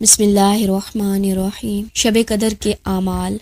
بسم اللہ الرحمن الرحیم۔ شب قدر کے اعمال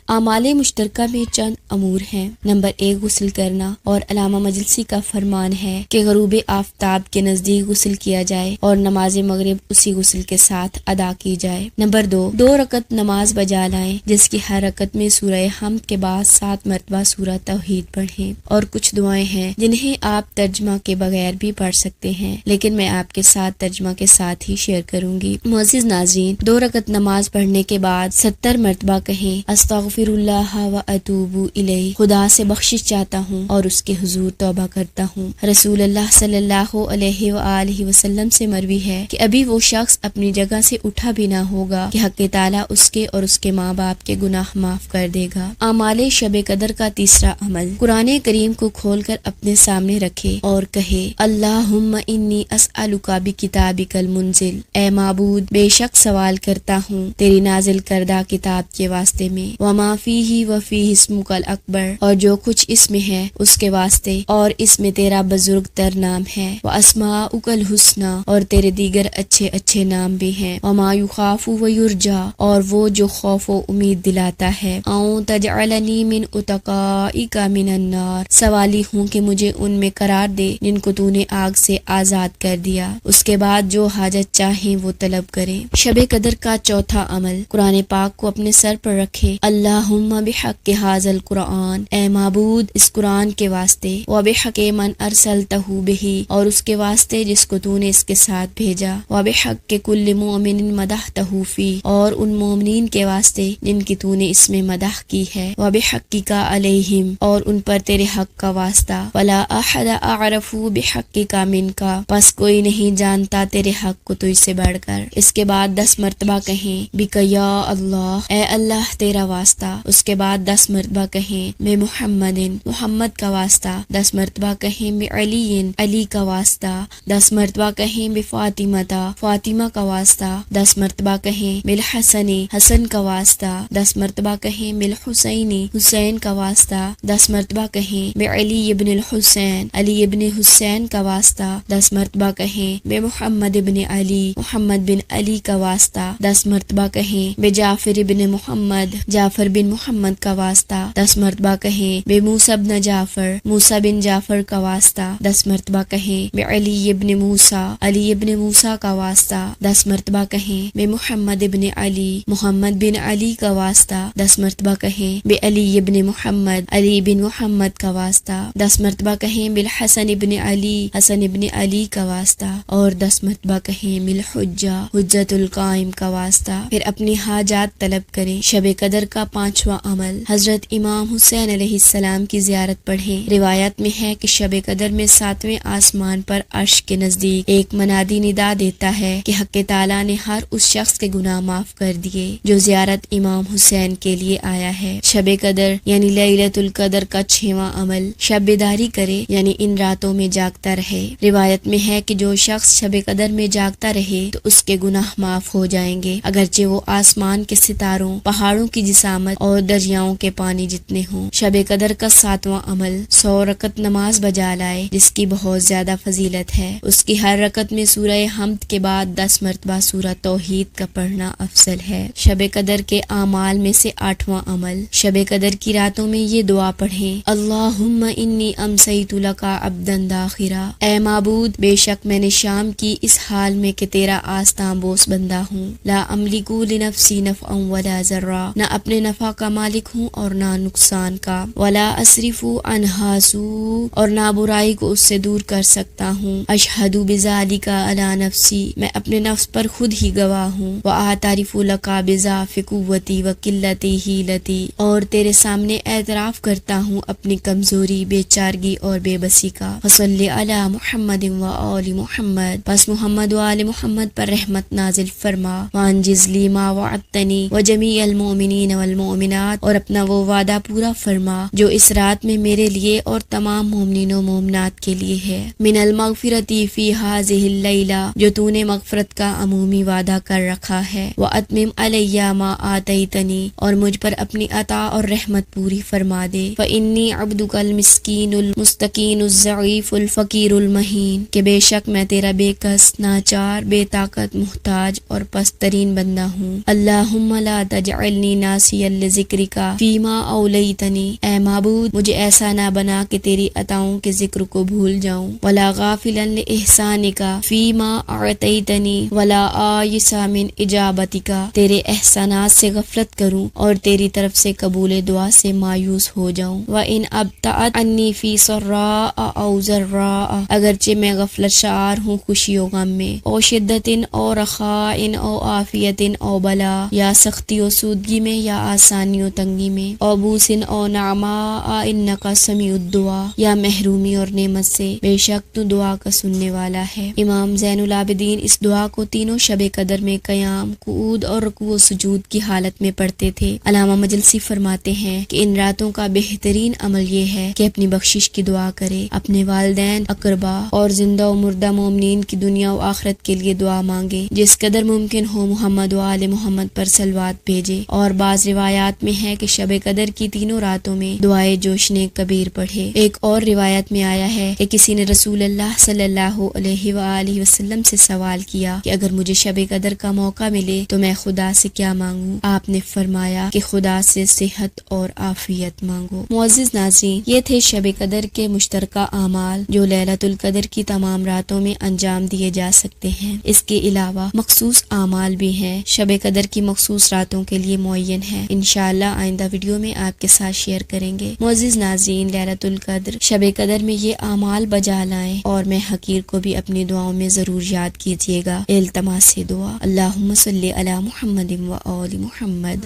مشترکہ میں چند امور ہیں۔ نمبر 1، غسل کرنا، اور علامہ مجلسی کا فرمان ہے کہ غروب آفتاب کے نزدیک غسل کیا جائے اور نماز مغرب اسی غسل کے ساتھ ادا کی جائے۔ نمبر 2 رکعت نماز بجا لائیں، جس کی ہر رکعت میں سورہ حمد کے بعد 7 مرتبہ سورہ توحید پڑھیں، اور کچھ دعائیں ہیں جنہیں آپ ترجمہ کے بغیر بھی پڑھ سکتے ہیں، لیکن میں آپ کے ساتھ ترجمہ کے ساتھ ہی شیئر کروں گی۔ معزز ناظرین، 2 رکعت نماز پڑھنے کے بعد 70 مرتبہ کہیں استغفر اللہ و اتوب الیہ، خدا سے بخشش چاہتا ہوں اور اس کے حضور توبہ کرتا ہوں۔ رسول اللہ صلی اللہ علیہ وآلہ وسلم سے مروی ہے کہ ابھی وہ شخص اپنی جگہ سے اٹھا بھی نہ ہوگا کہ حق تعالیٰ اس کے اور اس کے ماں باپ کے گناہ معاف کر دے گا۔ اعمال شب قدر کا تیسرا عمل، قرآن کریم کو کھول کر اپنے سامنے رکھے اور کہے اللہم انی اسألک بکتابک المنزل، اے معبود بے شک سوال کرتا ہوں تیری نازل کردہ کتاب کے واسطے میں، وما فیہ وفیہ اسمک الاکبر، اور جو کچھ اس میں ہے اس کے واسطے اور اس میں تیرا بزرگ تر نام ہے، واسماؤک الحسنی، اور تیرے دیگر اچھے اچھے نام بھی ہیں، وما یخاف ویرجا، اور وہ جو خوف و امید دلاتا ہے، او تجعلنی من اتقائک من النار، سوالی ہوں کہ مجھے ان میں قرار دے جن کو تو نے آگ سے آزاد کر دیا، اس کے بعد جو حاجت چاہیں وہ طلب کریں۔ شب قدر کا چوتھا عمل، قرآن پاک کو اپنے سر پر رکھے، اللہم بحق ھذا القرآن، اے معبود اس قرآن کے واسطے، وبحق من ارسلتہ بہ، اور اس کے واسطے جس کو تو نے اس کے ساتھ بھیجا، وبحق کل مؤمن مدحتہ فی، اور ان مومنین کے واسطے جن کی تو نے اس میں مدح کی ہے، وبحقک علیہم، اور ان پر تیرے حق کا واسطہ، ولا احد اعرف بحقک منک، پس کوئی نہیں جانتا تیرے حق کو تجھ سے بڑھ کر۔ اس کے بعد 10 مرتبہ کہیں بک یا اللہ، اے اللہ تیرا واسطہ، اس کے بعد 10 مرتبہ کہیں بے محمد، محمد کا واسطہ، 10 مرتبہ کہیں بے علی، علی کا واسطہ، 10 مرتبہ کہیں بے فاطمہ، فاطمہ کا واسطہ، 10 مرتبہ کہیں بالحسن، حسن کا واسطہ، 10 مرتبہ کہیں بالحسین، حسین کا واسطہ، 10 مرتبہ کہیں بے علی ابن الحسین، علی ابن حسین کا واسطہ، 10 مرتبہ کہیں بے محمد ابن علی، محمد بن علی کا واسطہ، 10 مرتبہ کہیں بے جعفر ابن محمد، جعفر بن محمد کا واسطہ، 10 مرتبہ کہیں بے موسیٰ بن جعفر، موسیٰ بن جعفر کا واسطہ، 10 مرتبہ کہیں بے علی ابن موسیٰ، علی ابن موسیٰ کا واسطہ، 10 مرتبہ کہیں بے محمد ابن علی، محمد بن علی کا واسطہ، 10 مرتبہ کہیں بے علی ابن محمد، علی بن محمد کا واسطہ، 10 مرتبہ کہیں بالحسن ابن علی، حسن ابن علی کا واسطہ، اور 10 مرتبہ کہیں بالحجہ، حجت القائم کا واسطہ۔ پھر اپنی حاجات طلب کریں۔ شب قدر کا 5واں عمل، حضرت امام حسین علیہ السلام کی زیارت پڑھیں۔ روایت میں ہے کہ شب قدر میں 7ویں آسمان پر عرش کے نزدیک ایک منادی ندا دیتا ہے کہ حق تعالیٰ نے ہر اس شخص کے گناہ معاف کر دیے جو زیارت امام حسین کے لیے آیا ہے۔ شب قدر یعنی لیلۃ القدر کا 6واں عمل، شب بیداری کرے یعنی ان راتوں میں جاگتا رہے۔ روایت میں ہے کہ جو شخص شب قدر میں جاگتا رہے تو اس کے گناہ معاف ہو جائیں گے، اگرچہ وہ آسمان کے ستاروں، پہاڑوں کی جسامت اور دریاؤں کے پانی جتنے ہوں۔ شب قدر کا 7واں عمل، 100 رکعت نماز بجا لائے، جس کی بہت زیادہ فضیلت ہے۔ اس کی ہر رکعت میں سورہ حمد کے بعد 10 مرتبہ سورہ توحید کا پڑھنا افضل ہے۔ شب قدر کے اعمال میں سے 8واں عمل، شب قدر کی راتوں میں یہ دعا پڑھیں، اللہم انی امسیت لک عبدا داخرا، اے معبود بے شک میں نے شام کی اس حال میں کہ تیرا آستاں بوس بندہ ہوں، لا املک لنفسی نفعا ولا ضرا، نہ اپنے نفع کا مالک ہوں اور نہ نقصان کا، ولا اصرف عنہا سوء، اور نہ برائی کو اس سے دور کر سکتا ہوں، اشہد بذالک علی نفسی، میں اپنے نفس پر خود ہی گواہ ہوں، واعترف لک بضعف قوتی وقلت حیلتی، اور تیرے سامنے اعتراف کرتا ہوں اپنی کمزوری، بے چارگی اور بے بسی کا، فصلی علی محمد وآل محمد، پس محمد و آل محمد پر رحمت نازل فرما، وانجز لی ما وعدتنی وجمیع المؤمنین والمؤمنات، اور اپنا وہ وعدہ پورا فرما جو اس رات میں میرے لیے اور تمام مومنین و مومنات کے لیے ہے، من المغفرۃ فی ہذہ اللیلہ، جو تو نے مغفرت کا عمومی وعدہ کر رکھا ہے، واتمم علی ما آتیتنی، اور مجھ پر اپنی عطا اور رحمت پوری فرما دے، فانی عبدک المسکین المستکین الضعیف الفقیر المہین، کہ بے شک میں تیرا بے کس، ناچار، بے طاقت، محتاج اور پست پست ترین بندہ ہوں۔ اللہم لا تجعلنی ناسیا لذکرکا فیما اولیتنی، اے معبود مجھے ایسا نہ بنا کہ تیری عطاؤں کے ذکر کو بھول جاؤں، ولا غافلا لإحسانکا فیما اعطیتنی ولا آئسا من اجابتکا، تیرے احسانات سے غفلت کروں اور تیری طرف سے قبول دعا سے مایوس ہو جاؤں۔ وَإِنْ أَبْتَعَتْ عَنِّي فِي سَرَّاءَ أَوْ ضَرَّاءَ، اگرچہ میں غفلت شعار ہوں خوشی و غم میں، او شدت او رخاء او عافیت او بلا، یا سختی و سودگی میں یا آسانی و تنگی میں، او بوس او نعماء انکا سمیع الدعا، یا محرومی اور نعمت سے بے شک تو دعا کا سننے والا ہے۔ امام زین العابدین اس دعا کو تینوں شب قدر میں قیام، قعود اور رکوع و سجود کی حالت میں پڑھتے تھے۔ علامہ مجلسی فرماتے ہیں کہ ان راتوں کا بہترین عمل یہ ہے کہ اپنی بخشش کی دعا کرے، اپنے والدین، اقربا اور زندہ و مردہ مومنین کی دنیا و آخرت کے لیے دعا مانگے، جس قدر ممکن ہو محمد و آل محمد پر صلوات بھیجے، اور بعض روایات میں ہے کہ شب قدر کی تینوں راتوں میں دعائے جوشن کبیر پڑھے۔ ایک اور روایت میں آیا ہے کہ کسی نے رسول اللہ صلی اللہ علیہ وآلہ وسلم سے سوال کیا کہ اگر مجھے شب قدر کا موقع ملے تو میں خدا سے کیا مانگوں؟ آپ نے فرمایا کہ خدا سے صحت اور عافیت مانگو۔ معزز ناظرین، یہ تھے شب قدر کے مشترکہ اعمال جو لیلۃ القدر کی تمام راتوں میں انجام دیے جا سکتے ہیں۔ اس کے علاوہ مخصوص اعمال بھی ہیں شب قدر کی مخصوص راتوں کے لیے معین ہیں، انشاءاللہ آئندہ ویڈیو میں آپ کے ساتھ شیئر کریں گے۔ معزز ناظرین، لیلۃ القدر شب قدر میں یہ اعمال بجا لائیں اور میں حقیر کو بھی اپنی دعاؤں میں ضرور یاد کیجیے گا۔ التماس دعا، اللہم صلی علی محمد و آل محمد۔